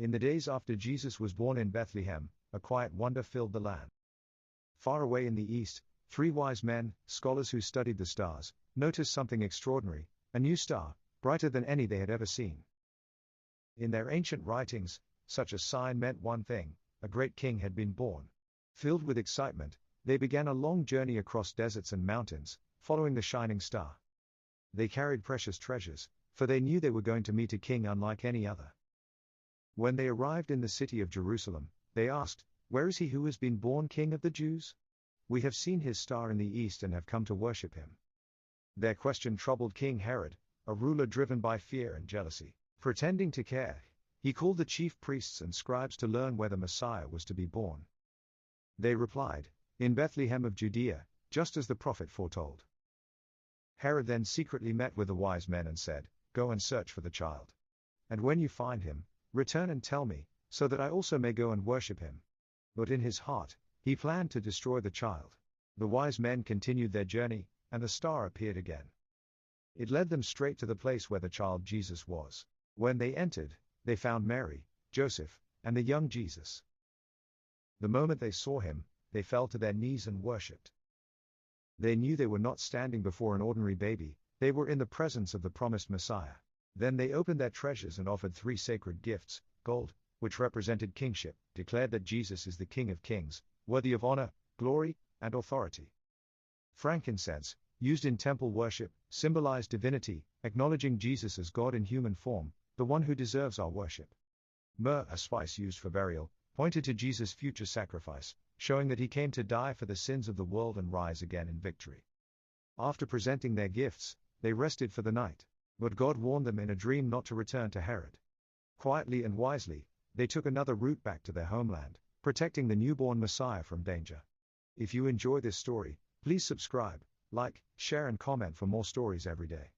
In the days after Jesus was born in Bethlehem, a quiet wonder filled the land. Far away in the east, 3 wise men, scholars who studied the stars, noticed something extraordinary, a new star, brighter than any they had ever seen. In their ancient writings, such a sign meant one thing: a great king had been born. Filled with excitement, they began a long journey across deserts and mountains, following the shining star. They carried precious treasures, for they knew they were going to meet a king unlike any other. When they arrived in the city of Jerusalem, they asked, "Where is he who has been born King of the Jews? We have seen his star in the east and have come to worship him." Their question troubled King Herod, a ruler driven by fear and jealousy. Pretending to care, he called the chief priests and scribes to learn where the Messiah was to be born. They replied, "In Bethlehem of Judea, just as the prophet foretold." Herod then secretly met with the wise men and said, "Go and search for the child. And when you find him, return and tell me, so that I also may go and worship him." But in his heart, he planned to destroy the child. The wise men continued their journey, and the star appeared again. It led them straight to the place where the child Jesus was. When they entered, they found Mary, Joseph, and the young Jesus. The moment they saw him, they fell to their knees and worshipped. They knew they were not standing before an ordinary baby, they were in the presence of the promised Messiah. Then they opened their treasures and offered 3 sacred gifts: gold, which represented kingship, declared that Jesus is the King of Kings, worthy of honor, glory, and authority. Frankincense, used in temple worship, symbolized divinity, acknowledging Jesus as God in human form, the one who deserves our worship. Myrrh, a spice used for burial, pointed to Jesus' future sacrifice, showing that he came to die for the sins of the world and rise again in victory. After presenting their gifts, they rested for the night. But God warned them in a dream not to return to Herod. Quietly and wisely, they took another route back to their homeland, protecting the newborn Messiah from danger. If you enjoy this story, please subscribe, like, share and comment for more stories every day.